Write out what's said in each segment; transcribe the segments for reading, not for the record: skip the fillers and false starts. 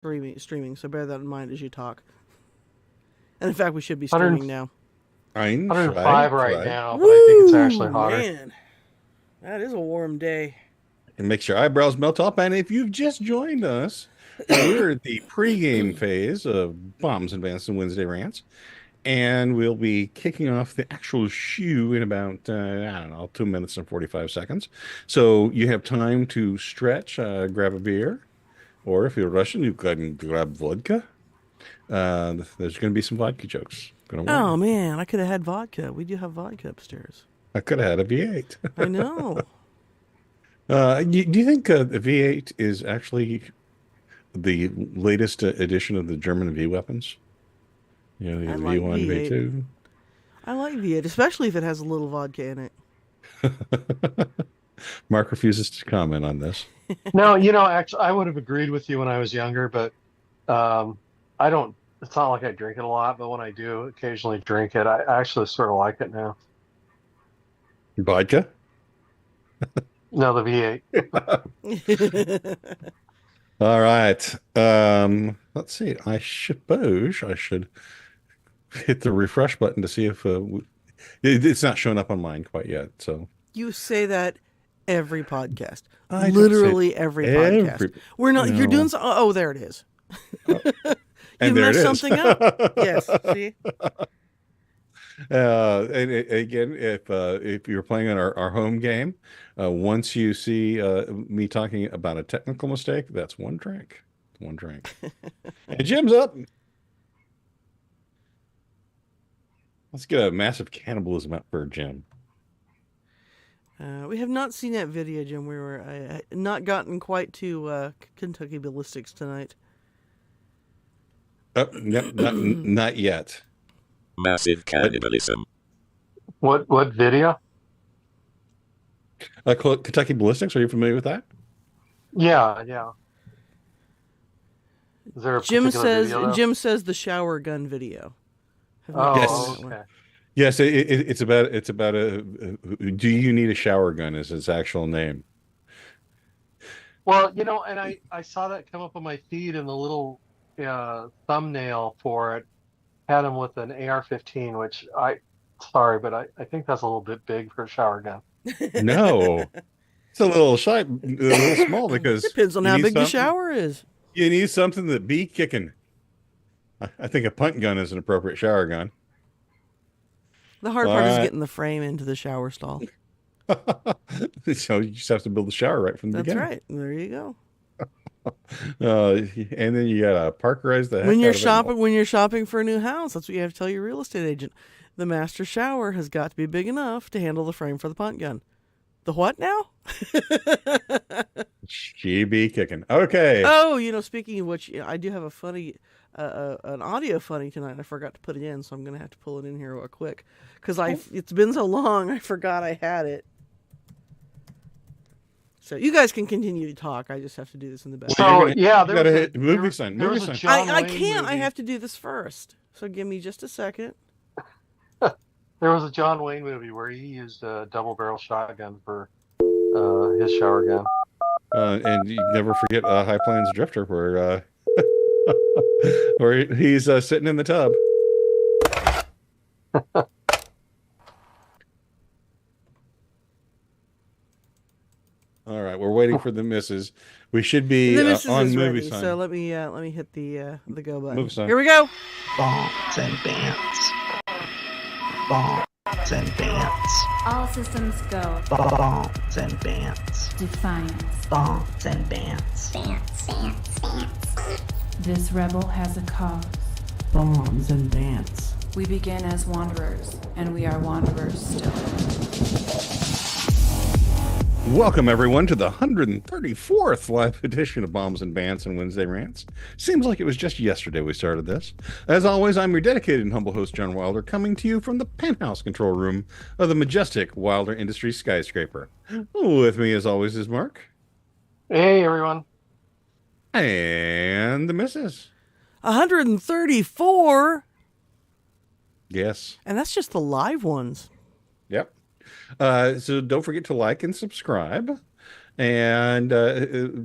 streaming, so bear that in mind as you talk. And in fact, we should be 100 streaming now. 105 right now, but I think it's actually Woo, hotter. man. That is a warm day. It makes your eyebrows melt up. And if you've just joined us, we're at the pregame phase of Bombs and Bants and Wednesday Rants. And we'll be kicking off the actual shoe in about, 2 minutes and 45 seconds. So you have time to stretch, grab a beer, or if you're Russian, you can grab vodka. There's going to be some vodka jokes. Oh, man, I could have had vodka. We do have vodka upstairs. I could have had a V8. I know. Do you think the V8 is actually the latest edition of the German V weapons? You know, the I like V1, V8. V2. I like V8, especially if it has a little vodka in it. Mark refuses to comment on this. No, actually, I would have agreed with you when I was younger, but I don't. It's not like I drink it a lot, but when I do occasionally drink it, I actually sort of like it now. Vodka? No, the V8. All right. Let's see. I suppose I should hit the refresh button to see if it's not showing up on mine quite yet. So you say that every podcast, I literally every podcast. We're not. No. You're doing. Oh, there it is. And you there messed it is. something up. Yes. See. And again, if you're playing on our home game, once you see me talking about a technical mistake, that's one drink. One drink. And Jim's up. Let's get a massive cannibalism out for Jim. We have not seen that video, Jim. We were not gotten quite to Kentucky Ballistics tonight. Not yet. Massive cannibalism. What video? Kentucky Ballistics. Are you familiar with that? Yeah. Is there a Jim particular video, though? Jim says the shower gun video. Oh, okay. Yes, it's about a. Do you need a shower gun? Is its actual name? Well, and I saw that come up on my feed, and the little thumbnail for it had him with an AR-15, which sorry, but I think that's a little bit big for a shower gun. No, it's a little small because depends on how big the shower is. You need something that be kicking. I think a punt gun is an appropriate shower gun. The hard part is getting the frame into the shower stall. So you just have to build the shower right from the beginning. That's right. There you go. And then you gotta parkerize the heck when you're out of shopping. it. When you're shopping for a new house, that's what you have to tell your real estate agent. The master shower has got to be big enough to handle the frame for the punt gun. The what now? She be kicking. Okay. Oh, speaking of which, I do have a funny, an audio funny tonight. I forgot to put it in, so I'm gonna have to pull it in here real quick because it's been so long. I forgot I had it. So you guys can continue to talk. I just have to do this in the back. So yeah, you gotta hit movie sign. Movie sign. I can't. I have to do this first. So give me just a second. There was a John Wayne movie where he used a double barrel shotgun for his shower gun. And you never forget High Plains Drifter, where where he's sitting in the tub. All right, we're waiting for the misses. We should be on movie sign. So let me hit the go button. Movie sign. Here we go. Bombs and Bants. Bombs and Bants. All systems go. Bombs and Bants. Defiance. Bombs and Bants. This rebel has a cause. Bombs and Bants. We began as wanderers, and we are wanderers still. Welcome, everyone, to the 134th live edition of Bombs and Bants and Wednesday Rants. Seems like it was just yesterday we started this. As always, I'm your dedicated and humble host, John Wilder, coming to you from the penthouse control room of the majestic Wilder Industries skyscraper. With me, as always, is Mark. Hey, everyone. And the missus. 134. Yes. And that's just the live ones. Yep. So don't forget to like and subscribe. And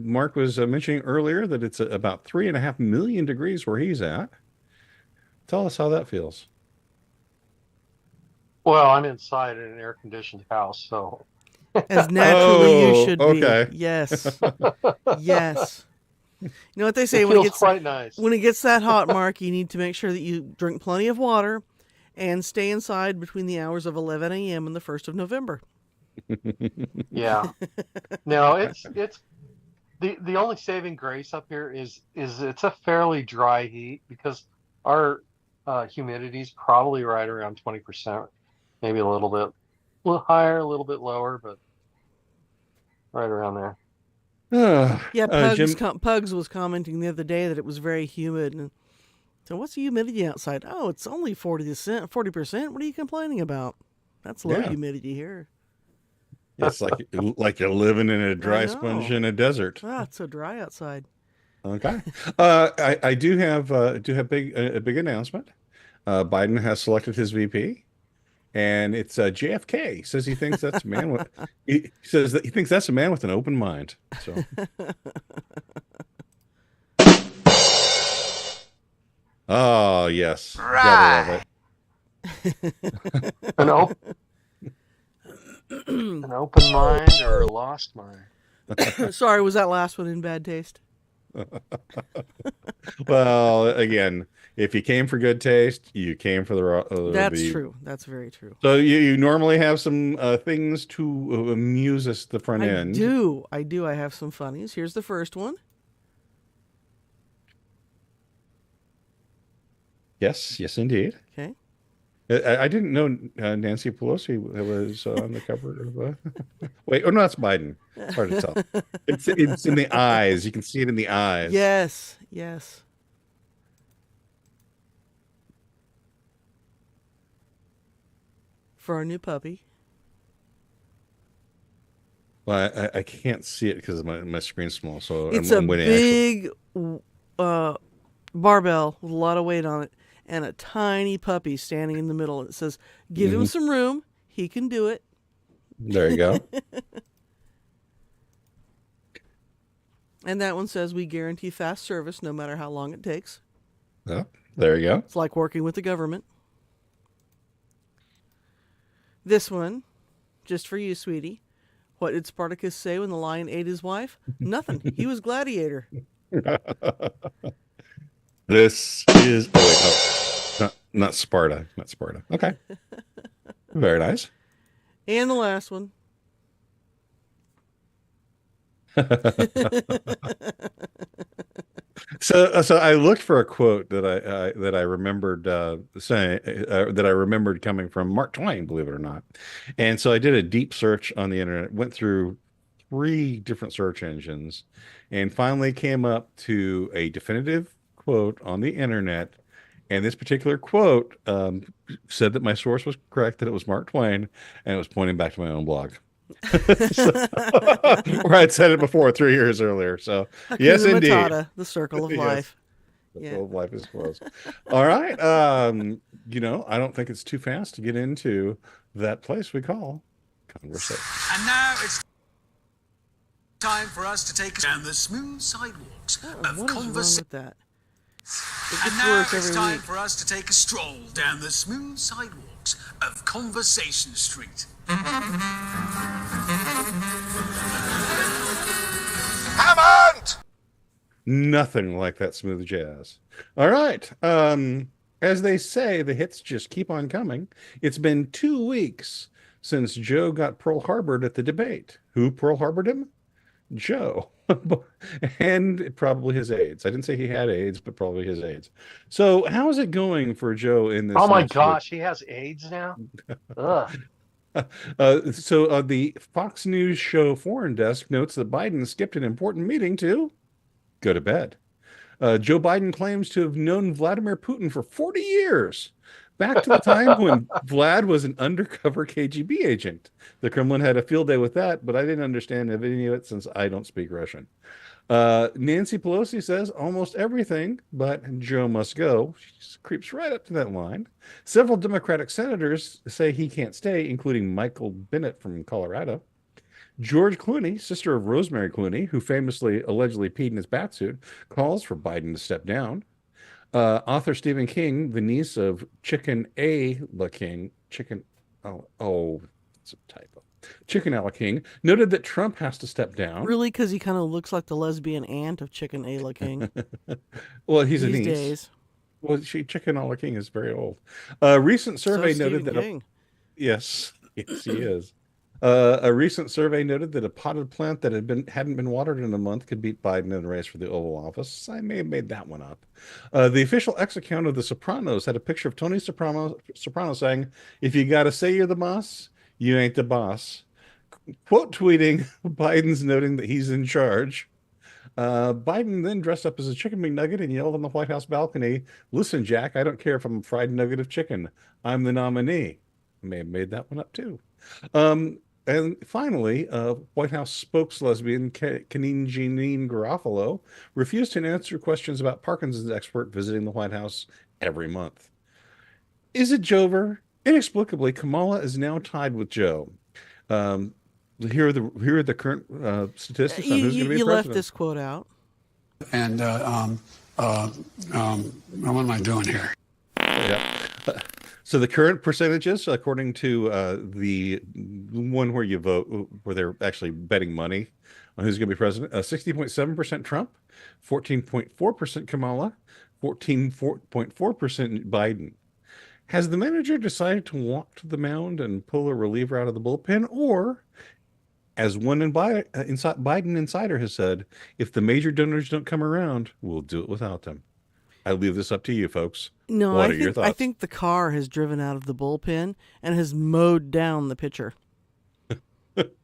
Mark was mentioning earlier that it's about 3.5 million degrees where he's at. Tell us how that feels. Well, I'm inside in an air-conditioned house, so As naturally you Oh, should be. okay. Yes. Yes. You know what they say it feels quite nice. when it gets that hot, Mark, you need to make sure that you drink plenty of water and stay inside between the hours of 11 a.m. and the 1st of November. Yeah. No, it's the only saving grace up here is it's a fairly dry heat because our humidity is probably right around 20%, maybe a little higher, a little bit lower, but right around there. Yeah, Jim, Pugs was commenting the other day that it was very humid. And so, what's the humidity outside? Oh, it's only 40%. 40%. What are you complaining about? That's low Yeah. humidity here. it's like you're living in a dry know. sponge in a desert. Ah, it's so dry outside. Okay. I do have a big announcement. Biden has selected his VP, and it's JFK. Says he thinks that's a man with he says that he thinks that's a man with an open mind. So oh yes. Gotta love it. An open an open mind or a lost mind. Sorry, was that last one in bad taste? Well, again, if you came for good taste, you came for That's true. That's very true. So you normally have some things to amuse us the front end. I do. I have some funnies. Here's the first one. Yes, indeed. Okay. I didn't know Nancy Pelosi was on the cover of. Wait, oh no, that's Biden. It's hard to tell. It's in the eyes. You can see it in the eyes. Yes. For our new puppy. Well, I can't see it because my screen's small. So It's I'm a waiting. big barbell with a lot of weight on it and a tiny puppy standing in the middle. It says, give him some room. He can do it. There you go. And that one says, we guarantee fast service no matter how long it takes. Oh, there you go. It's like working with the government. This one, just for you, sweetie. What did Spartacus say when the lion ate his wife? Nothing. He was gladiator. This is. Oh wait, no, not Sparta. Not Sparta. Okay. Very nice. And the last one. So I looked for a quote that I remembered saying that I remembered coming from Mark Twain, believe it or not. And so I did a deep search on the internet, went through 3 different search engines, and finally came up to a definitive quote on the internet. And this particular quote said that my source was correct, that it was Mark Twain, and it was pointing back to my own blog. Where I'd said it before 3 years earlier. So yes, Hakuna indeed. Matata, the circle of Yes. life. The Yeah. flow of life is closed. All right. I don't think it's too fast to get into that place we call conversation. And now it's time for us to take down the smooth sidewalks of What is wrong conversation. with that? It And gets now worse it's every time week. for us to take a stroll down the smooth sidewalks of Conversation Street. Hammond! Nothing like that smooth jazz. All right. As they say, the hits just keep on coming. It's been 2 weeks since Joe got Pearl Harbored at the debate. Who Pearl Harbored him? Joe. And probably his aides. I didn't say he had AIDS, but probably his aides. So how is it going for Joe in this? Oh my next gosh, he has AIDS now? Ugh. So the Fox News show Foreign Desk notes that Biden skipped an important meeting to go to bed. Joe Biden claims to have known Vladimir Putin for 40 years, back to the time when Vlad was an undercover KGB agent. The Kremlin had a field day with that, but I didn't understand any of it since I don't speak Russian. Nancy Pelosi says almost everything, but Joe must go. She creeps right up to that line. Several Democratic senators say he can't stay, including Michael Bennett from Colorado. George Clooney, sister of Rosemary Clooney, who famously allegedly peed in his batsuit, calls for Biden to step down. Author Stephen King, the niece of Chicken A. La King, it's a typo. Chicken A. La King, noted that Trump has to step down. Really? Because he kind of looks like the lesbian aunt of Chicken Ayla King. Well, he's a these niece. days. Well, Chicken A. La King is very old. A recent survey So noted Stephen that King. yes, he is. A recent survey noted that a potted plant that hadn't been watered in a month could beat Biden in a race for the Oval Office. I may have made that one up. The official X account of The Sopranos had a picture of Tony Soprano saying, "If you got to say you're the boss, you ain't the boss." Quote tweeting Biden's noting that he's in charge. Biden then dressed up as a chicken McNugget and yelled on the White House balcony, "Listen, Jack, I don't care if I'm a fried nugget of chicken. I'm the nominee." I may have made that one up too. And finally, White House spokes-lesbian Janine Garofalo refused to answer questions about Parkinson's expert visiting the White House every month. Is it Jover? Inexplicably, Kamala is now tied with Joe. Here are the current statistics on who's going to be You president. left this quote out. And what am I doing here? Yeah. So the current percentages, according to the one where you vote, where they're actually betting money on who's going to be president, 60.7% Trump, 14.4% Kamala, 14.4% Biden. Has the manager decided to walk to the mound and pull a reliever out of the bullpen, or, as one Biden insider has said, if the major donors don't come around, we'll do it without them? I leave this up to you, folks. No, What are your thoughts? I think the car has driven out of the bullpen and has mowed down the pitcher. But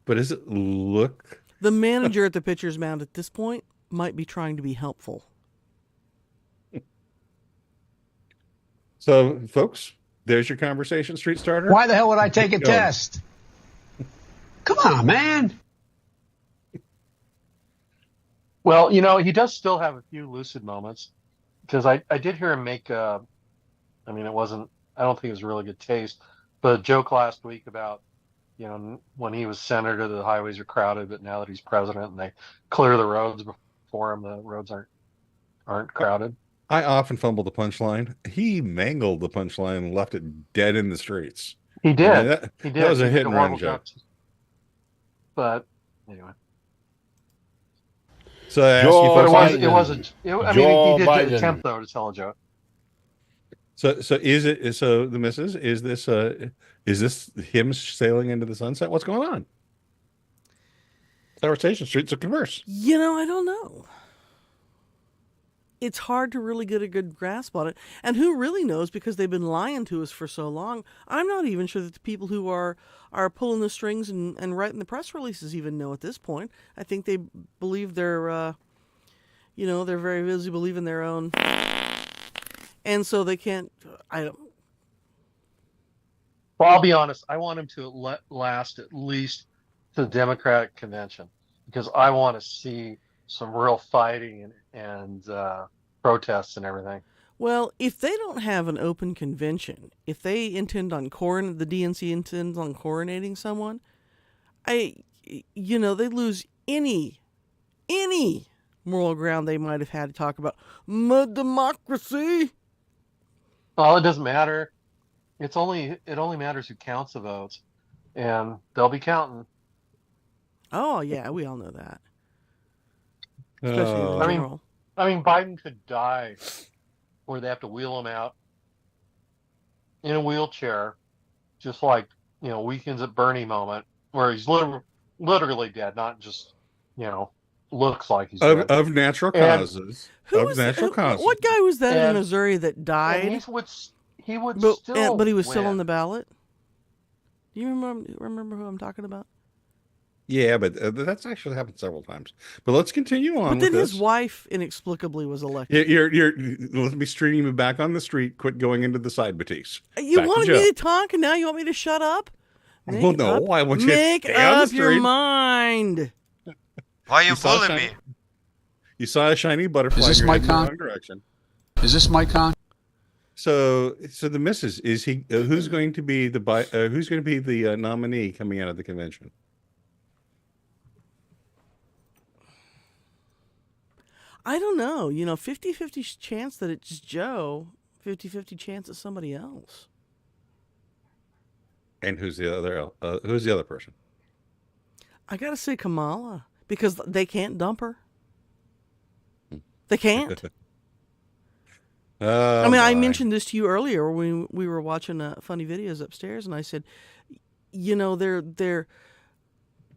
does it look... The manager at the pitcher's mound at this point might be trying to be helpful. So, folks, there's your conversation, Street Starter. Why the hell would I take a test? Come on, man. Well, he does still have a few lucid moments, because I did hear him make I don't think it was really good taste, but a joke last week about, when he was senator, the highways are crowded, but now that he's president and they clear the roads before him, the roads aren't crowded. I often fumble the punchline. He mangled the punchline and left it dead in the streets. He did. He did. That was a hit and run joke. But anyway. So I ask you, folks, he did attempt though to tell a joke. So the missus, is this him sailing into the sunset? What's going on? Conversation Street's a converse. I don't know. It's hard to really get a good grasp on it. And who really knows, because they've been lying to us for so long. I'm not even sure that the people who are pulling the strings and writing the press releases even know at this point. I think they believe they're very busy believing their own. And so they can't, Well, I'll be honest. I want him to last at least to the Democratic convention, because I want to see some real fighting and protests and everything. Well, if they don't have an open convention, if they intend on the DNC intends on coronating someone, they lose any moral ground they might have had to talk about democracy. Well, it doesn't matter. It only matters who counts the votes, and they'll be counting. Oh yeah, we all know that. Especially in the general. Biden could die, or they have to wheel him out in a wheelchair, just like Weekends at Bernie moment, where he's literally dead, not just looks like he's dead. Of natural causes. Causes. What guy was that in Missouri that died? He would still, but he was still win. on the ballot. Do you remember who I'm talking about? Yeah, but that's actually happened several times. But let's continue on. But then his wife inexplicably was elected. You're let me stream you back on the street. Quit going into the side boutiques. You wanted me to talk, and now you want me to shut up? I want you make to stay on the up your street. mind. Why are you bullying me? You saw a shiny butterfly. Is this in mic the on? wrong direction. Is this mic on? So the missus is he? Who's going to be who's going to be the nominee coming out of the convention? I don't know. 50-50 chance that it's Joe, 50-50 chance it's somebody else. And who's the other? Who's the other person? I gotta say Kamala, because they can't dump her. They can't. I mean, I mentioned this to you earlier when we were watching funny videos upstairs, and I said, their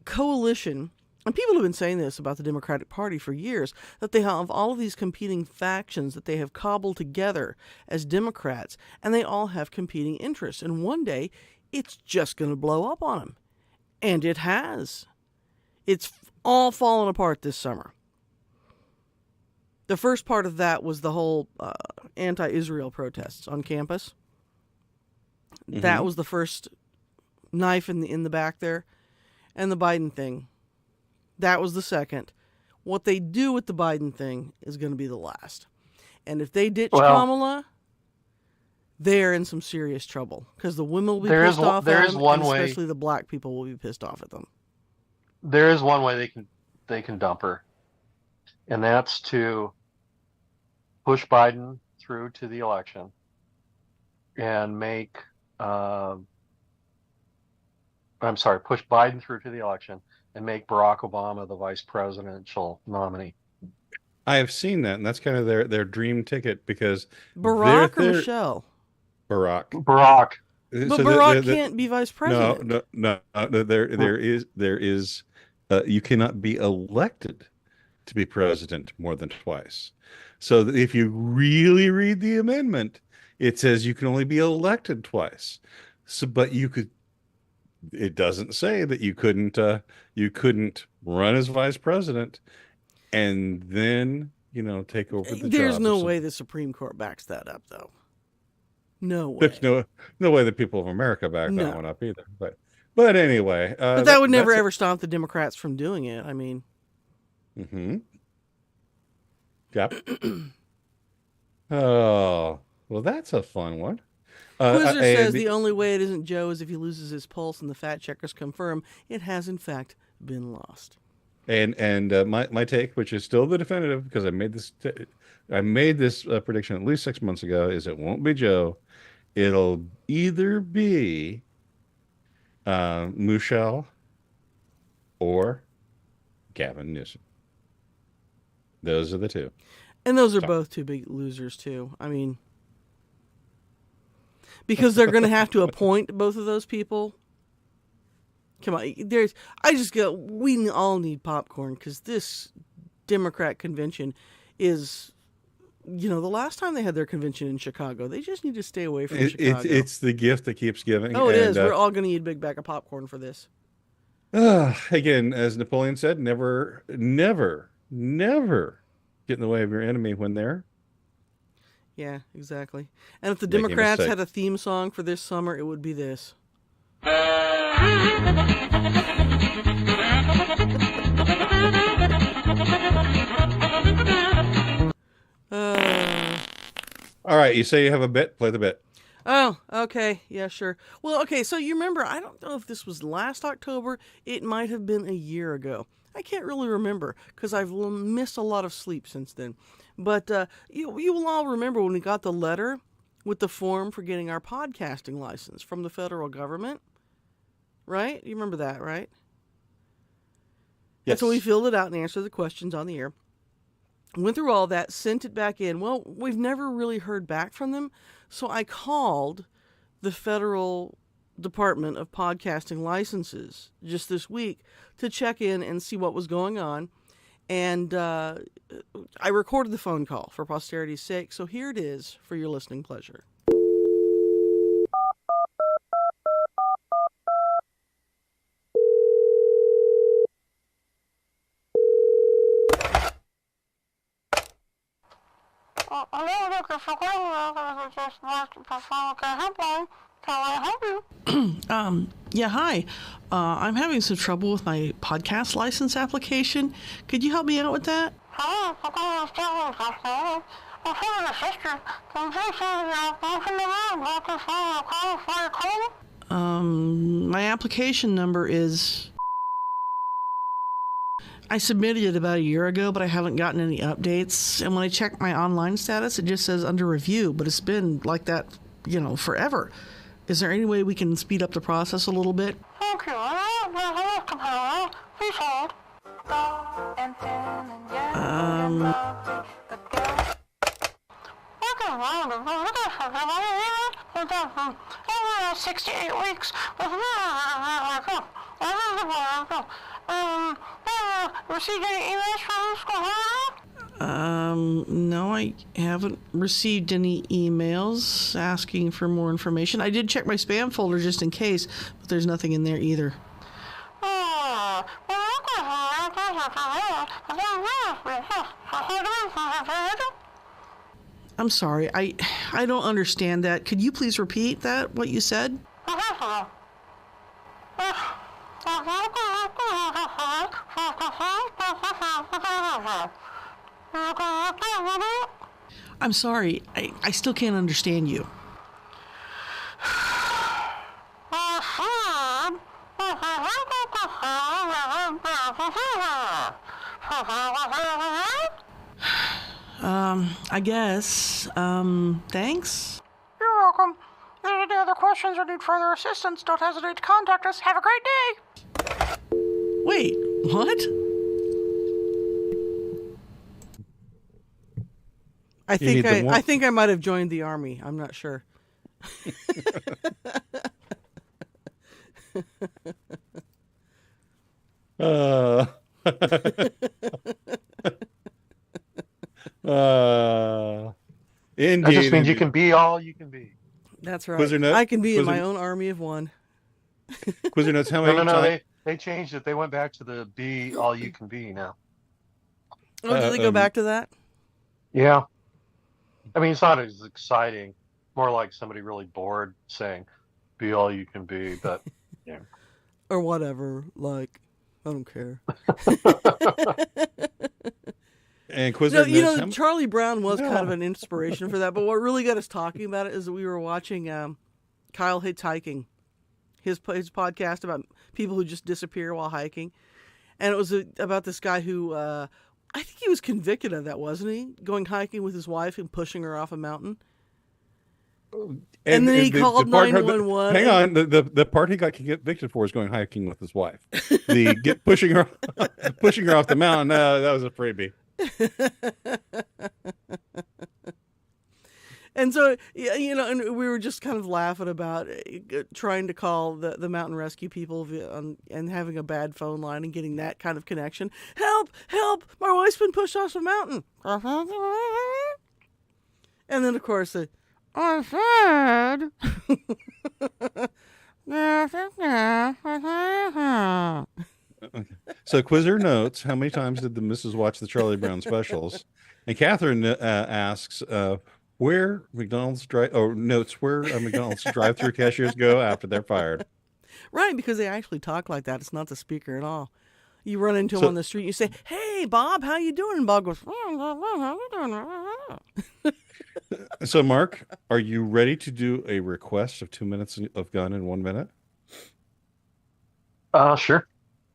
coalition, and people have been saying this about the Democratic Party for years, that they have all of these competing factions that they have cobbled together as Democrats, and they all have competing interests. And one day, it's just going to blow up on them. And it has. It's all fallen apart this summer. The first part of that was the whole anti-Israel protests on campus. Mm-hmm. That was the first knife in the back there. And the Biden thing. That was the second. What they do with the Biden thing is going to be the last. And if they ditch Kamala, they're in some serious trouble. Because the women will be pissed off at them, and especially the black people will be pissed off at them. There is one way they can dump her. And that's to push Biden through to the election and push Biden through to the election and make Barack Obama the vice presidential nominee. I have seen that, and that's kind of their dream ticket because Barack or Michelle? Barack. But Barack can't be vice president. No. There is you cannot be elected to be president more than twice. So if you really read the amendment, it says you can only be elected twice. So, but you could. It doesn't say that you couldn't run as vice president and then take over the job. There's no way the Supreme Court backs that up, though. No way. There's no way the people of America back that one up either. But anyway, but that would never ever stop the Democrats from doing it. I mean. Mm-hmm. Yep. Oh, well, that's a fun one. Quizzer says the only way it isn't Joe is if he loses his pulse, and the fact checkers confirm it has in fact been lost. And my take, which is still the definitive, because I made this prediction at least 6 months ago, is it won't be Joe. It'll either be Michelle or Gavin Newsom. Those are the two. And those are both two big losers, too. I mean, because they're going to have to appoint both of those people. Come on. We all need popcorn, because this Democrat convention is, the last time they had their convention in Chicago, they just need to stay away from Chicago. It's the gift that keeps giving. Oh, it is. We're all going to eat a big bag of popcorn for this. Again, as Napoleon said, never get in the way of your enemy when they're. Yeah, exactly. And if the Democrats had a theme song for this summer, it would be this. All right, you say you have a bit, play the bit. Oh, okay. Yeah, sure. Well, okay, so you remember, I don't know if this was last October. It might have been a year ago. I can't really remember because I've missed a lot of sleep since then. But you will all remember when we got the letter with the form for getting our podcasting license from the federal government. Right? You remember that, right? Yes. And so we filled it out and answered the questions on the air. Went through all that, sent it back in. Well, we've never really heard back from them. So I called the Federal Department of Podcasting Licenses just this week to check in and see what was going on. And I recorded the phone call for posterity's sake. So here it is for your listening pleasure. Yeah, hi. I'm having some trouble with my podcast license application. Could you help me out with that? My application number is... I submitted it about a year ago, but I haven't gotten any updates. And when I check my online status, it just says under review, but it's been like that, forever. Is there any way we can speed up the process a little bit? Please hold. Um... 68 weeks. Received any emails from school? No, I haven't received any emails asking for more information. I did check my spam folder just in case, but there's nothing in there either. I'm sorry, I don't understand that. Could you please repeat that, what you said? I'm sorry, I still can't understand you. I guess. Thanks. You're welcome. If there's any other questions or need further assistance, don't hesitate to contact us. Have a great day. Wait, what? I think I might have joined the army. I'm not sure. Indeed. That just means you can be all you can be. That's right. Quizzer Note? I can be in my own army of one. Quizzer Notes, how many No, they changed it. They went back to the be all you can be now. Oh, did they go back to that? Yeah. I mean, it's not as exciting. More like somebody really bored saying, be all you can be, but, yeah. Or whatever. Like, I don't care. And Quizzer Notes, Charlie Brown was kind of an inspiration for that, but what really got us talking about it is that we were watching Kyle Hitchhiking, his podcast about people who just disappear while hiking. And it was about this guy who, I think he was convicted of that, wasn't he? Going hiking with his wife and pushing her off a mountain. And then he called 911. Hang on, the part he got convicted for is going hiking with his wife. Pushing her off the mountain. No, that was a freebie. And so, and we were just kind of laughing about trying to call the mountain rescue people and having a bad phone line and getting that kind of connection. Help! Help! My wife's been pushed off the mountain. And then, of course, I said... So Quizzer Notes, how many times did the missus watch the Charlie Brown specials? And Catherine asks, where McDonald's McDonald's drive-through cashiers go after they're fired. Right, because they actually talk like that. It's not the speaker at all. You run into him on the street, you say, "Hey, Bob, how you doing?" And Bob goes, "How you doing?" So, Mark, are you ready to do a request of 2 minutes of gun in 1 minute? Sure.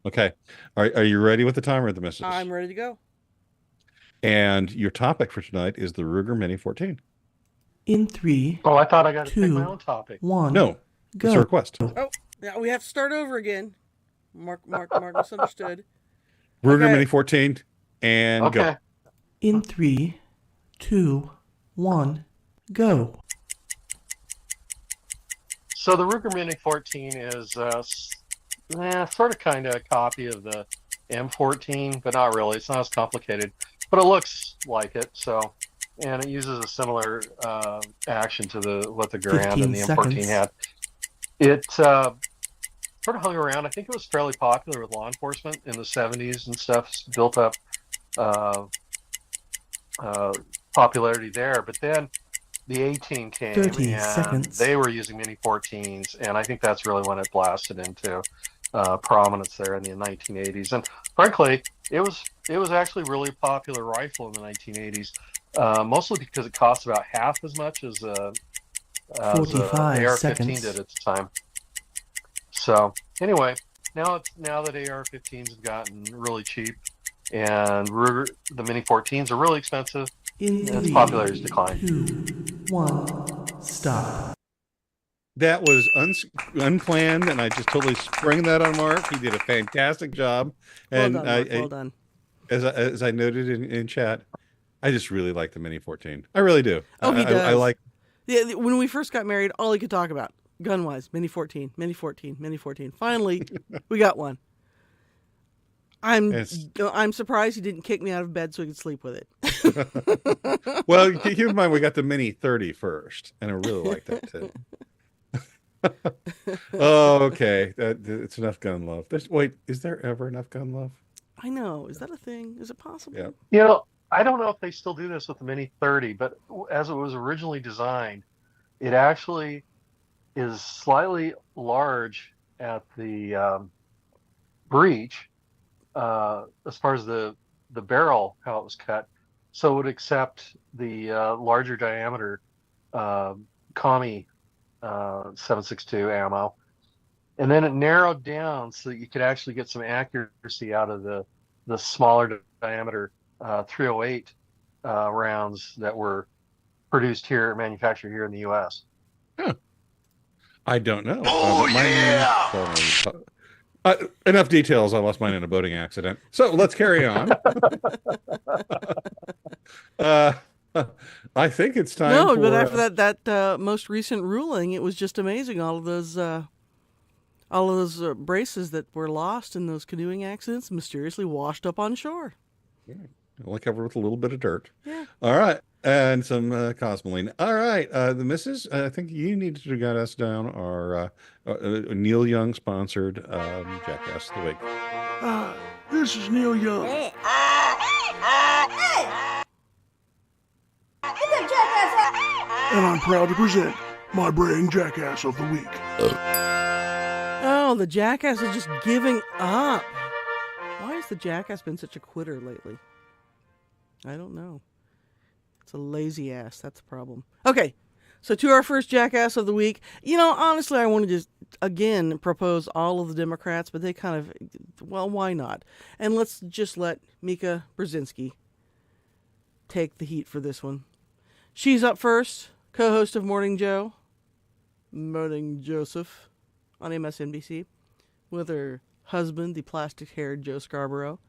Okay. Are you ready with the timer, the missus? I'm ready to go. And your topic for tonight is the Ruger Mini 14. In 3. Oh, I thought I got to pick my own topic. 1. No, go. It's a request. Oh, yeah, we have to start over again. Mark misunderstood. Ruger Mini 14 and go. In 3, 2, 1, go. So the Ruger Mini 14 is sort of kind of a copy of the M14, but not really. It's not as complicated, but it looks like it. So, and it uses a similar action to what the Garand and the M14 had. It sort of hung around. I think it was fairly popular with law enforcement in the 70s and stuff. Built up popularity there, but then the 18 came and they were using Mini 14s, and I think that's really when it blasted into prominence there in the 1980s. And frankly, it was actually a really popular rifle in the 1980s, mostly because it cost about half as much as 45 AR-15 did seconds. at the time. So anyway, now that AR-15s have gotten really cheap and the Mini 14s are really expensive, In its 3, popularity has declined. 2, 1, stop. That was unplanned, and I just totally sprung that on Mark. He did a fantastic job. Well And done, Mark. Well done. As I noted in chat, I just really like the Mini 14. I really do. Oh, he does. I like. Yeah, when we first got married, all he could talk about, gun-wise, Mini 14, Mini 14, Mini 14. Finally, we got one. I'm surprised he didn't kick me out of bed so he could sleep with it. Well, keep in mind we got the Mini 30 first, and I really like that too. Oh, okay. It's enough gun love. Wait, is there ever enough gun love? I know. Is that a thing? Is it possible? Yeah. I don't know if they still do this with the Mini 30, but as it was originally designed, it actually is slightly large at the breech, as far as the barrel, how it was cut. So it would accept the larger diameter Kami 7.62 ammo. And then it narrowed down so that you could actually get some accuracy out of the smaller diameter 308 rounds that were manufactured here in the U.S. Huh. I don't know. Oh, yeah! Enough details. I lost mine in a boating accident. So let's carry on. I think it's time. No, for, but after that most recent ruling, it was just amazing. All of those braces that were lost in those canoeing accidents mysteriously washed up on shore. Yeah, only covered with a little bit of dirt. Yeah. All right, and some cosmoline. All right, the missus. I think you need to get us down our Neil Young sponsored Jackass of the Week. This is Neil Young. And I'm proud to present my brain Jackass of the Week. Oh, the Jackass is just giving up. Why has the Jackass been such a quitter lately? I don't know. It's a lazy ass. That's the problem. Okay, so to our first Jackass of the Week. You know, honestly, I want to just, again, propose all of the Democrats, but they kind of, well, why not? And let's just let Mika Brzezinski take the heat for this one. She's up first, co-host of Morning Joe, Morning Joseph, on MSNBC, with her husband, the plastic-haired Joe Scarborough.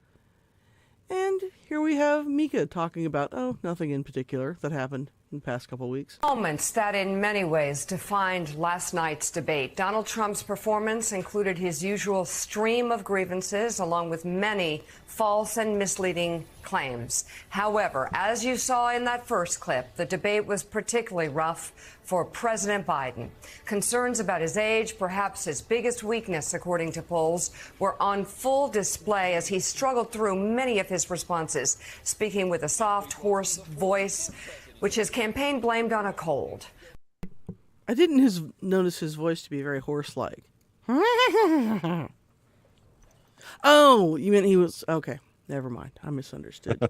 And here we have Mika talking about, nothing in particular that happened in the past couple of weeks. Moments that in many ways defined last night's debate. Donald Trump's performance included his usual stream of grievances, along with many false and misleading claims. However, as you saw in that first clip, the debate was particularly rough for President Biden. Concerns about his age, perhaps his biggest weakness, according to polls, were on full display as he struggled through many of his responses, speaking with a soft, hoarse voice, which his campaign blamed on a cold. I didn't notice his voice to be very horse-like. Oh, you meant he was... Okay, never mind. I misunderstood.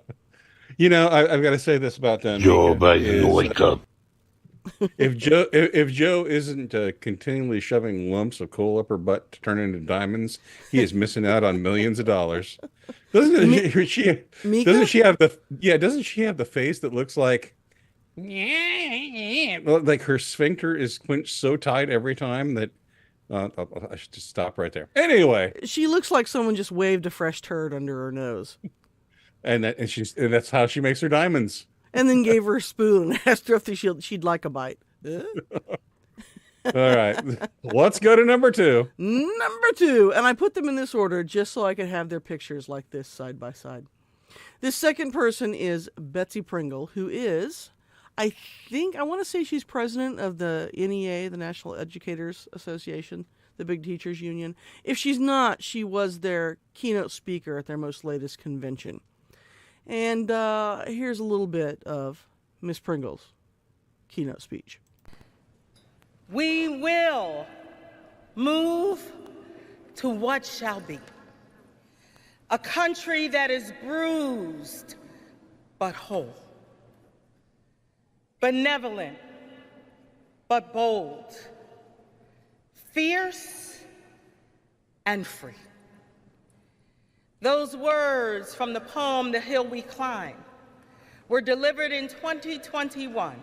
You know, I've got to say this about them. Joe Biden, wake up. If Joe isn't continually shoving lumps of coal up her butt to turn into diamonds, he is missing out on millions of dollars. Doesn't she have the face that looks like her sphincter is clenched so tight every time that I should just stop right there. Anyway, she looks like someone just waved a fresh turd under her nose, and that's how she makes her diamonds. And then gave her a spoon and asked her if she'd like a bite. All right, let's go to number 2. Number 2, and I put them in this order just so I could have their pictures like this side by side. This second person is Betsy Pringle, who is, I want to say she's president of the NEA, the National Educators Association, the big teachers union. If she's not, she was their keynote speaker at their most latest convention. And here's a little bit of Miss Pringle's keynote speech. We will move to what shall be. A country that is bruised but whole, benevolent but bold, fierce and free. Those words from the poem, The Hill We Climb, were delivered in 2021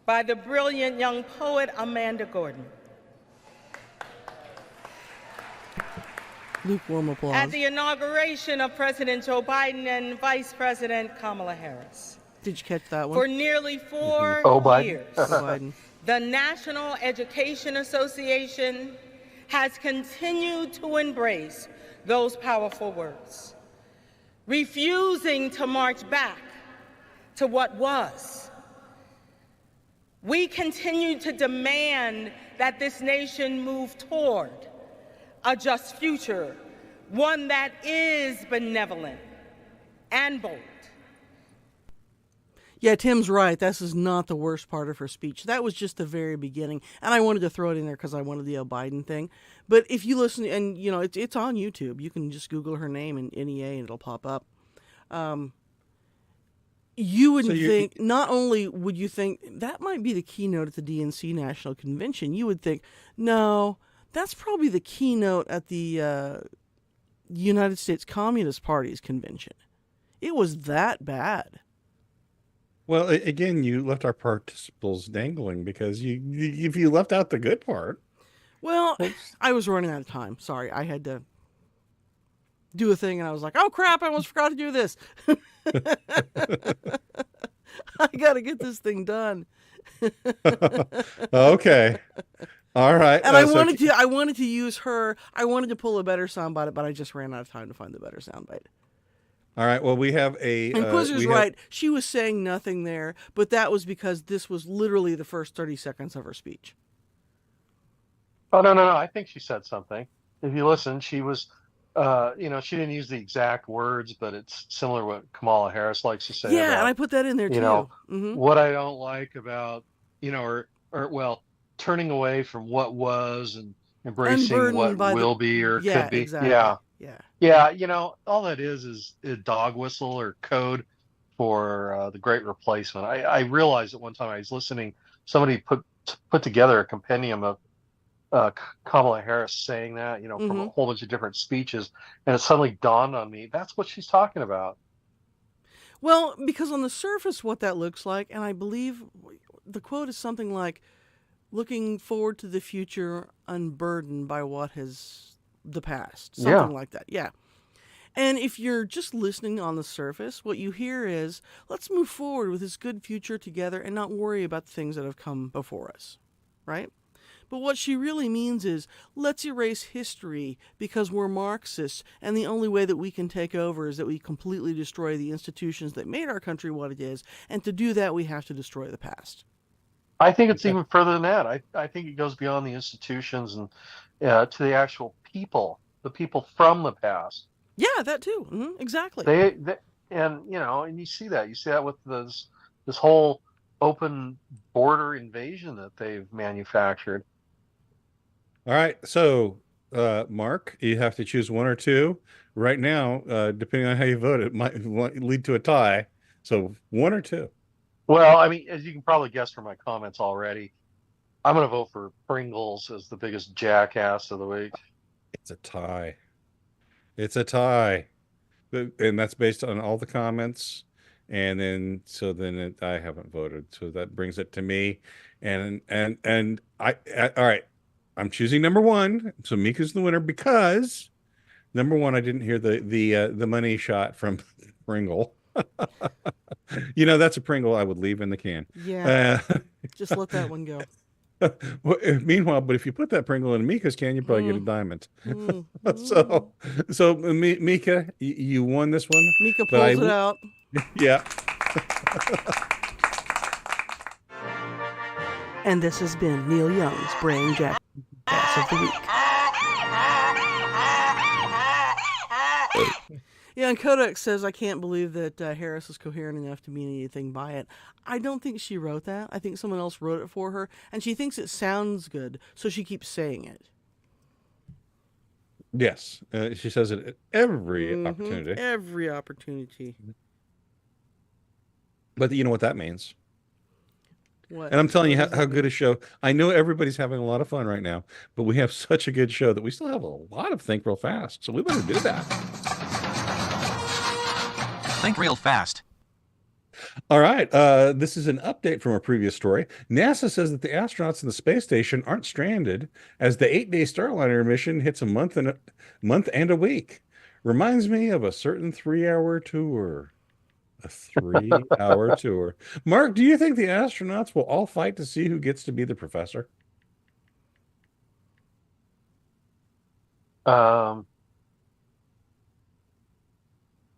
by the brilliant young poet Amanda Gorman. Lukewarm applause. At the inauguration of President Joe Biden and Vice President Kamala Harris. Did you catch that one? For nearly 4 years, Biden. the National Education Association has continued to embrace those powerful words, refusing to march back to what was. We continue to demand that this nation move toward a just future, one that is benevolent and bold. Yeah, Tim's right. This is not the worst part of her speech. That was just the very beginning. And I wanted to throw it in there because I wanted the Biden thing. But if you listen, and you know, it's on YouTube. You can just Google her name in NEA and it'll pop up. You wouldn't think, not only would you think that might be the keynote at the DNC National Convention, you would think, no, that's probably the keynote at the United States Communist Party's convention. It was that bad. Well, again, you left our participles dangling because if you left out the good part. Well, I was running out of time. Sorry, I had to do a thing, and I was like, oh, crap, I almost forgot to do this. I got to get this thing done. Okay. All right. And I wanted to use her. I wanted to pull a better soundbite, but I just ran out of time to find the better soundbite. All right. Well, we have a. And Quizzer's right. She was saying nothing there, but that was because this was literally the first 30 seconds of her speech. Oh, no. I think she said something. If you listen, she was, she didn't use the exact words, but it's similar to what Kamala Harris likes to say. Yeah, and I put that in there too. What I don't like about, turning away from what was and embracing what will be or could be. Exactly. Yeah. All that is a dog whistle or code for the Great Replacement. I realized at one time I was listening, somebody put together a compendium of Kamala Harris saying that, from a whole bunch of different speeches, and it suddenly dawned on me, that's what she's talking about. Well, because on the surface what that looks like, and I believe the quote is something like, looking forward to the future unburdened by what has the past. Something like that. Yeah. And if you're just listening on the surface, what you hear is, let's move forward with this good future together and not worry about the things that have come before us. Right? But what she really means is, let's erase history because we're Marxists, and the only way that we can take over is that we completely destroy the institutions that made our country what it is, and to do that we have to destroy the past. I think it's even further than that. I think it goes beyond the institutions and to the actual people, the people from the past. Yeah, that too. Mm-hmm, exactly. And you see that with this whole open border invasion that they've manufactured. All right. So, Mark, you have to choose one or two. Right now, depending on how you vote, it might lead to a tie. So, one or two. Well, I mean, as you can probably guess from my comments already, I'm going to vote for Pringles as the biggest jackass of the week. It's a tie. And that's based on all the comments. And then, I haven't voted. So that brings it to me. And all right, I'm choosing number one. So Mika's the winner because number one, I didn't hear the money shot from Pringle. That's a Pringle I would leave in the can. Yeah. Just let that one go. Well, meanwhile, but if you put that Pringle in Mika's can, you probably get a diamond. So Mika, you won this one. Mika pulls it out. Yeah. And this has been Neil Young's Brain Jackass of the Week. Yeah, and Kodak says, I can't believe that Harris is coherent enough to mean anything by it. I don't think she wrote that. I think someone else wrote it for her, and she thinks it sounds good, so she keeps saying it. Yes, she says it at every Mm-hmm. opportunity. Every opportunity. But you know what that means. What? And I'm telling you What how, does how that good mean? a show. I know everybody's having a lot of fun right now, but we have such a good show that we still have a lot of Think Real Fast. So we better do that. Think real fast. All right. This is an update from a previous story. NASA says that the astronauts in the space station aren't stranded as the 8-day Starliner mission hits a month and a week. Reminds me of a certain 3-hour tour. A 3-hour tour. Mark, do you think the astronauts will all fight to see who gets to be the professor? Um,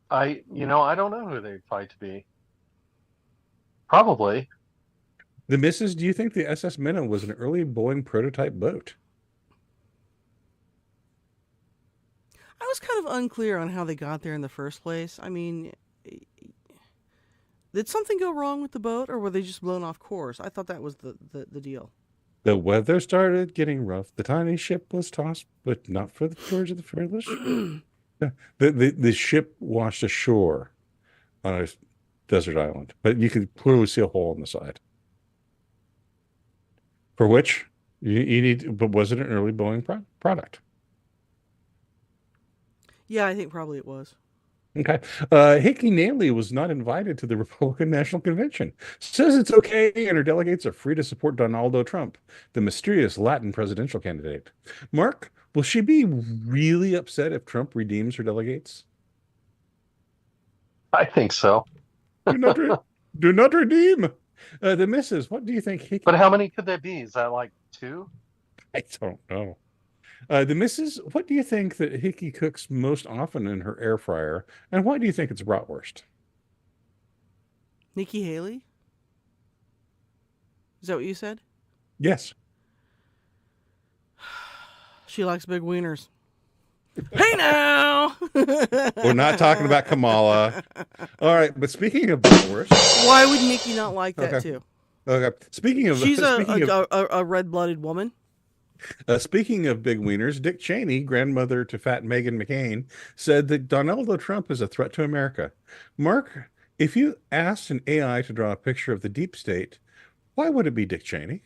I don't know who they'd fight to be. Probably. The missus, do you think the SS Minnow was an early Boeing prototype boat? I was kind of unclear on how they got there in the first place. I mean, did something go wrong with the boat, or were they just blown off course? I thought that was the deal. The weather started getting rough. The tiny ship was tossed, but not for the George of the Fearless. The ship washed ashore on a desert island, but you could clearly see a hole in the side. For which you need, but was it an early Boeing product? Yeah, I think probably it was. Okay. Hickey Naley was not invited to the Republican National Convention. Says it's okay and her delegates are free to support Donaldo Trump, the mysterious Latin presidential candidate. Mark, will she be really upset if Trump redeems her delegates? I think so. Do not redeem. The missus, what do you think Hickey... But how many could there be? Is that like 2? I don't know. The missus, what do you think that Hickey cooks most often in her air fryer, and why do you think it's bratwurst? Nikki Haley? Is that what you said? Yes. She likes big wieners. Hey now! We're not talking about Kamala. All right, but speaking of bratwurst... Why would Nikki not like that too? Okay. Speaking of... She's a red-blooded woman. Speaking of big wieners, Dick Cheney, grandmother to fat Meghan McCain, said that Donaldo Trump is a threat to America. Mark, if you asked an AI to draw a picture of the deep state, why would it be Dick Cheney?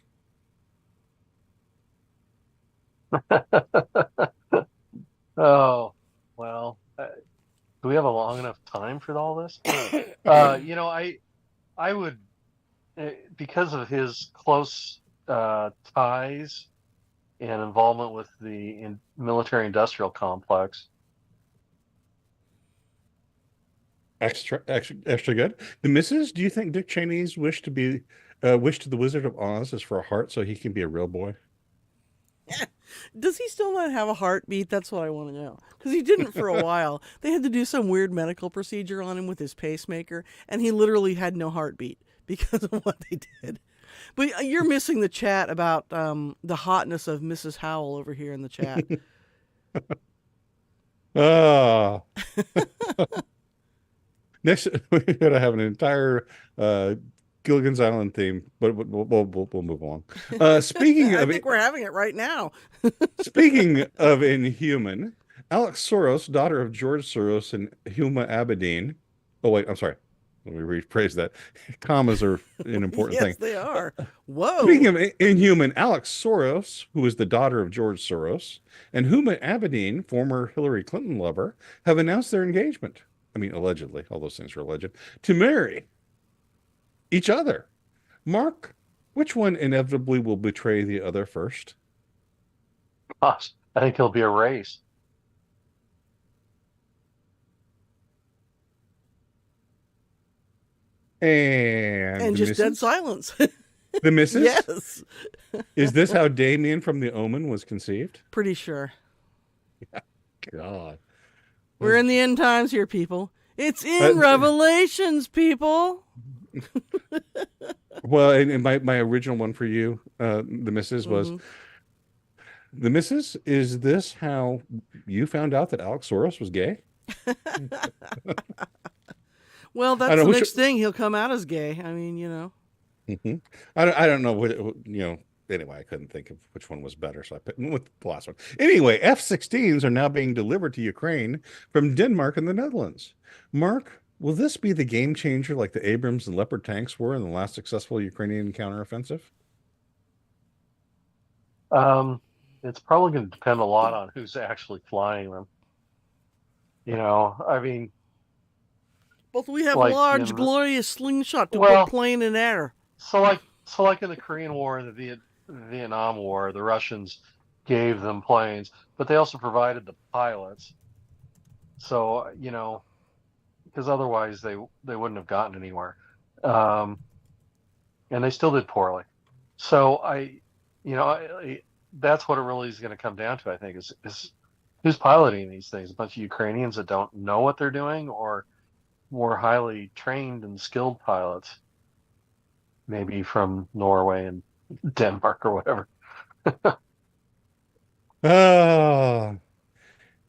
Oh, well, do we have a long enough time for all this? I would, because of his close ties and involvement with the military-industrial complex. Extra good. The missus, do you think Dick Cheney's wish to the Wizard of Oz is for a heart so he can be a real boy? Does he still not have a heartbeat? That's what I want to know. Because he didn't for a while. They had to do some weird medical procedure on him with his pacemaker, and he literally had no heartbeat because of what they did. But you're missing the chat about the hotness of Mrs. Howell over here in the chat. Next, we're going to have an entire Gilligan's Island theme, but we'll move on. Speaking of... I think we're having it right now. Speaking of inhuman, Alex Soros, daughter of George Soros and Huma Abedin. Oh, wait, I'm sorry. Let me rephrase that. Commas are an important thing. Yes, they are. Whoa. Speaking of inhuman, Alex Soros, who is the daughter of George Soros, and Huma Abedin, former Hillary Clinton lover, have announced their engagement. I mean, allegedly, all those things are alleged, to marry each other. Mark, which one inevitably will betray the other first? Gosh, I think it'll be a race. And just dead silence. The missus? Yes. Is this how Damien from The Omen was conceived? Pretty sure. Yeah. God. We're in the end times here, people. It's in Revelations, people. Well, and my original one for you, the missus, was... The missus, is this how you found out that Alex Soros was gay? Well, that's the next thing. He'll come out as gay. I mean, I don't know what anyway, I couldn't think of which one was better, so I put with the last one. Anyway, F-16s are now being delivered to Ukraine from Denmark and the Netherlands. Mark, will this be the game changer like the Abrams and Leopard tanks were in the last successful Ukrainian counteroffensive? It's probably going to depend a lot on who's actually flying them. I mean, But we have like large, in glorious slingshot to well, put plane in air. so like in the Korean War and the Vietnam War, the Russians gave them planes, but they also provided the pilots. So, because otherwise they wouldn't have gotten anywhere. And they still did poorly. So that's what it really is going to come down to, I think, is who's piloting these things? A bunch of Ukrainians that don't know what they're doing, or more highly trained and skilled pilots, maybe from Norway and Denmark or whatever.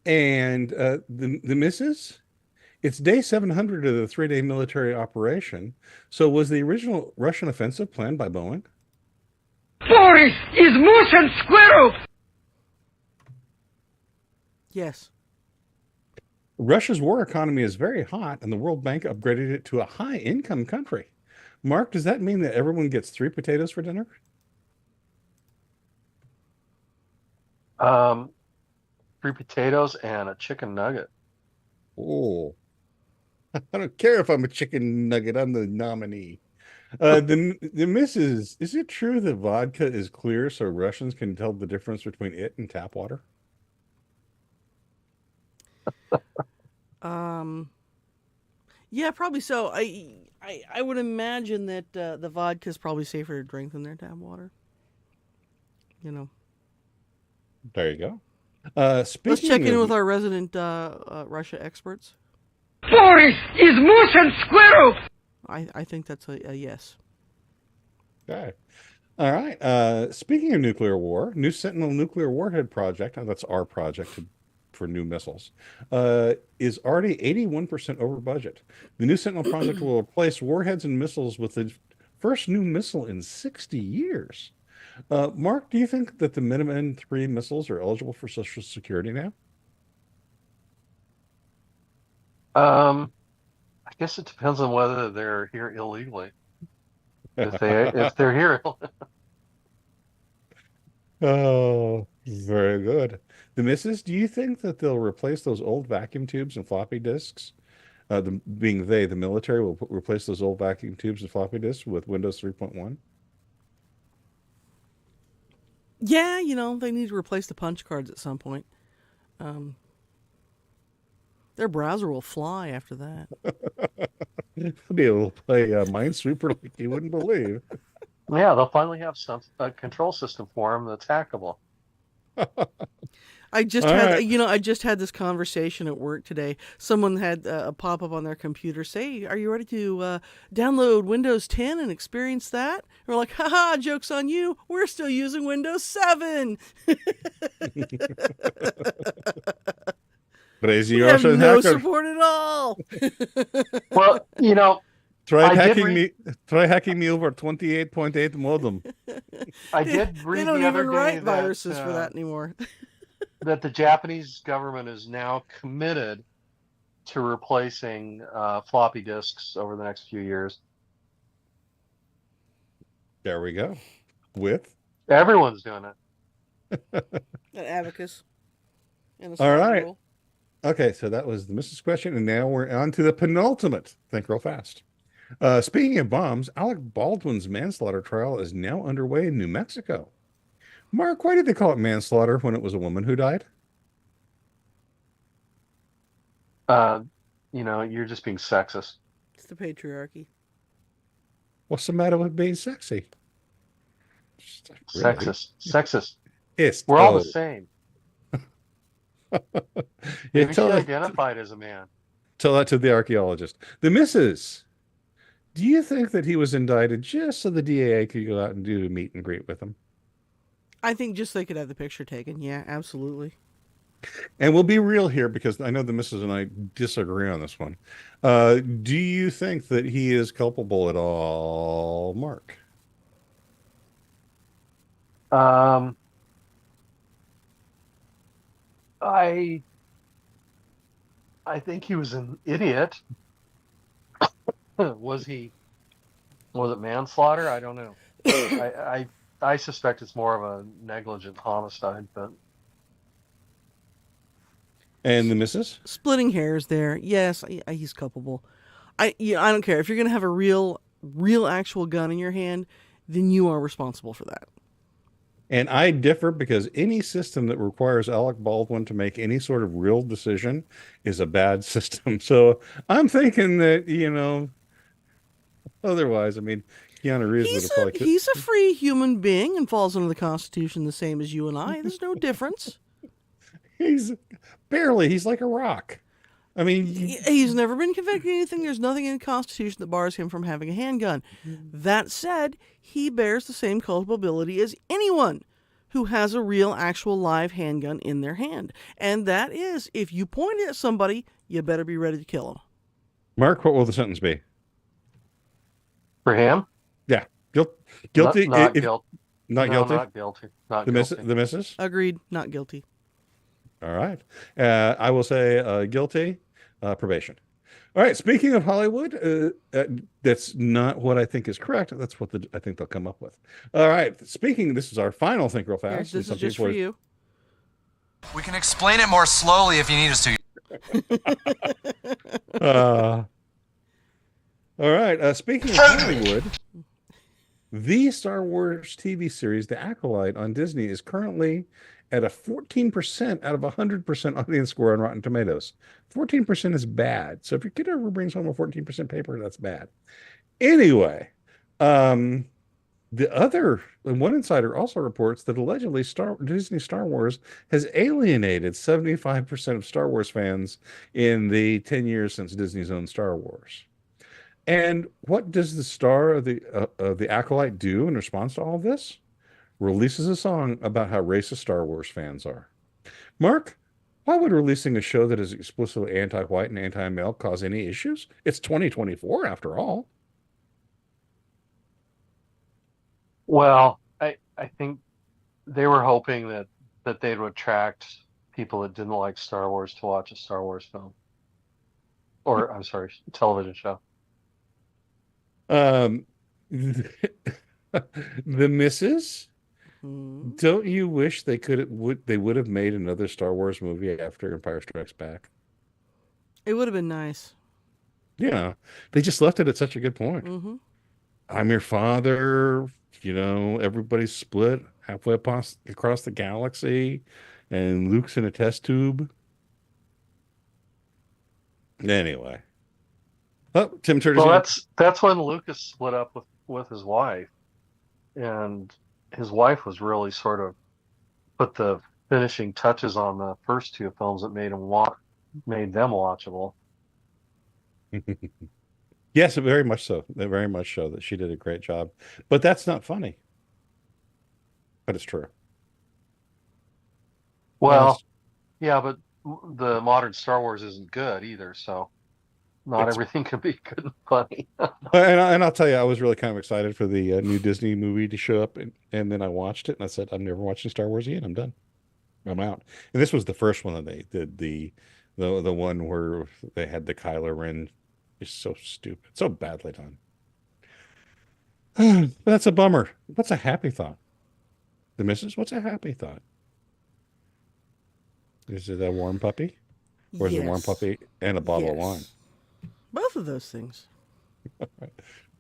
And the missus? It's day 700 of the 3-day military operation. So was the original Russian offensive planned by Boeing? Boris is moose and squirrel! Yes. Russia's war economy is very hot, and the World Bank upgraded it to a high-income country. Mark, does that mean that everyone gets 3 potatoes for dinner? 3 potatoes and a chicken nugget. Oh, I don't care if I'm a chicken nugget. I'm the nominee. The missus, is it true that vodka is clear so Russians can tell the difference between it and tap water? Yeah, probably so. I would imagine that the vodka is probably safer to drink than their tap water. There you go. Let's check in with our resident Russia experts. Boris is moose and squirrel! I think that's a yes. Okay. All right. Speaking of nuclear war, New Sentinel Nuclear Warhead Project, that's our project for new missiles, is already 81% over budget. The New Sentinel project will replace warheads and missiles with the first new missile in 60 years. Mark, do you think that the Minuteman III missiles are eligible for Social Security now? I guess it depends on whether they're here illegally. If they're here. Oh, very good. The missus, do you think that they'll replace those old vacuum tubes and floppy disks? The military, will replace those old vacuum tubes and floppy disks with Windows 3.1? Yeah, they need to replace the punch cards at some point. Their browser will fly after that. They'll be able to play Minesweeper like you wouldn't believe. Yeah, they'll finally have a control system for them that's hackable. I just had this conversation at work today. Someone had a pop-up on their computer say, "Are you ready to download Windows 10 and experience that?" And we're like, "Haha, joke's on you. We're still using Windows 7." Crazy we have Russian no hacker. support at all. Well, try hacking me over 28.8 modem. I did read they don't the other even day write that, viruses for that anymore. that the Japanese government is now committed to replacing floppy disks over the next few years. There we go. With? Everyone's doing it. That abacus. And All right. Roll. Okay, so that was the Mrs. question, and now we're on to the penultimate. Think real fast. Speaking of bombs, Alec Baldwin's manslaughter trial is now underway in New Mexico. Mark, why did they call it manslaughter when it was a woman who died? You're just being sexist. It's the patriarchy. What's the matter with being sexy? Really? Sexist. It's We're all the same. Maybe she that, identified as a man. Tell that to the archaeologist. The missus, do you think that he was indicted just so the DAA could go out and do a meet and greet with him? I think just so they could have the picture taken. Yeah, absolutely. And we'll be real here because I know the missus and I disagree on this one. Do you think that he is culpable at all, Mark? Um, I I think he was an idiot. Was he? Was it manslaughter? I don't know. I suspect it's more of a negligent homicide, but And the missus? Splitting hairs there. Yes, he's culpable. I don't care if you're going to have a real actual gun in your hand, then you are responsible for that. And I differ because any system that requires Alec Baldwin to make any sort of real decision is a bad system. So I'm thinking that, otherwise, I mean, Keanu Reeves would have probably... He's a free human being and falls under the Constitution the same as you and I. There's no difference. He's like a rock. I mean... He's never been convicted of anything. There's nothing in the Constitution that bars him from having a handgun. That said, he bears the same culpability as anyone who has a real, actual, live handgun in their hand. And that is, if you point it at somebody, you better be ready to kill him. Mark, what will the sentence be? For him? Yeah. Guilty? Not guilty. Not guilty? Not guilty. Not guilty. The missus? Agreed. Not guilty. All right. I will say guilty, probation. All right. Speaking of Hollywood, that's not what I think is correct. That's what I think they'll come up with. All right. This is our final Think Real Fast. This is just for you. We can explain it more slowly if you need us to. All right. Speaking of Hollywood, the Star Wars TV series, The Acolyte on Disney, is currently at a 14% out of 100% audience score on Rotten Tomatoes. 14% is bad. So if your kid ever brings home a 14% paper, that's bad. Anyway, one insider also reports that allegedly Disney Star Wars has alienated 75% of Star Wars fans in the 10 years since Disney's owned Star Wars. And what does the star of the Acolyte do in response to all this? Releases a song about how racist Star Wars fans are. Mark, why would releasing a show that is explicitly anti-white and anti-male cause any issues? It's 2024 after all. Well, I think they were hoping that they'd attract people that didn't like Star Wars to watch a Star Wars film. Or, I'm sorry, television show. The missus? Don't you wish they would have made another Star Wars movie after Empire Strikes Back? It would have been nice. Yeah, they just left it at such a good point. Mm-hmm. I'm your father. Everybody's split halfway across the galaxy, and Luke's in a test tube. Anyway, Tim Turner. Well, that's when Lucas split up with his wife, and his wife was really sort of put the finishing touches on the first two films that made them watchable. Yes, very much so. Very much so that she did a great job. But that's not funny. But it's true. Well, yeah, but the modern Star Wars isn't good either, so not everything can be good and funny. and I'll tell you, I was really kind of excited for the new Disney movie to show up, and then I watched it, and I said, I'm never watching Star Wars again. I'm done. I'm out. And this was the first one that they did, the one where they had the Kylo Ren. It's so stupid, so badly done. That's a bummer. What's a happy thought? The missus, what's a happy thought? Is it a warm puppy? Or is it a warm puppy and a bottle of wine? Both of those things.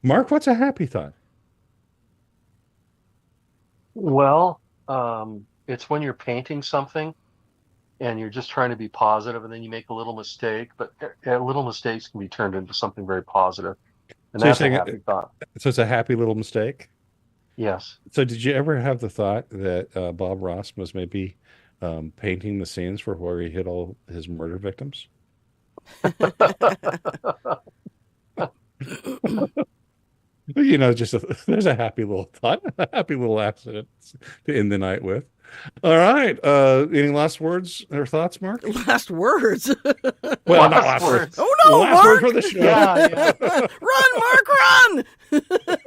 Mark, what's a happy thought? Well, it's when you're painting something and you're just trying to be positive, and then you make a little mistake, but little mistakes can be turned into something very positive. And So that's you're a saying happy thought. So it's a happy little mistake? Yes. So did you ever have the thought that Bob Ross was maybe painting the scenes for where he hit all his murder victims? Just there's a happy little thought, a happy little accident to end the night with. All right. Any last words or thoughts, Mark? Last words. Well, not last words. Oh no, last Mark! word for the show. Yeah. Run, Mark, run!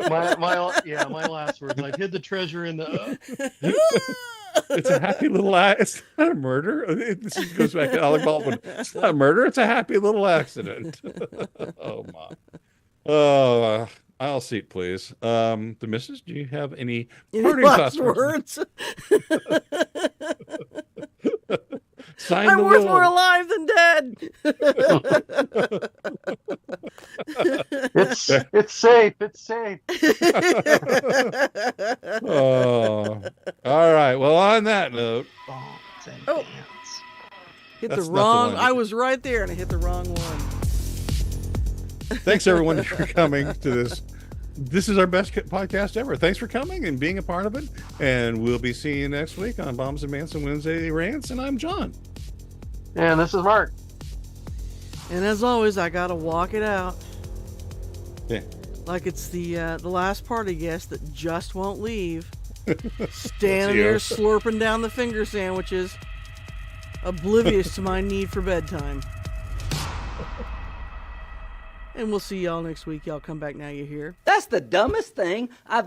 My last words. I hid the treasure in the. It's a happy little it's not a murder. This goes back to Alec Baldwin. It's not a murder. It's a happy little accident. Oh my. I'll seat, please. The missus, do you have any parting last thoughts? words? Sign I'm the worth will. more alive than dead. It's safe. It's safe. Oh. All right. Well, on that note. Oh. Hit That's the not the wrong. one. I was right there and I hit the wrong one. Thanks everyone for coming to this. This is our best podcast ever. Thanks for coming and being a part of it. And we'll be seeing you next week on Bombs and Manson Wednesday Rants. And I'm John. And this is Mark. And as always, I gotta walk it out. Yeah. Like it's the last party guest that just won't leave. Standing there slurping down the finger sandwiches, oblivious to my need for bedtime. And we'll see y'all next week. Y'all come back now, you hear? That's the dumbest thing I've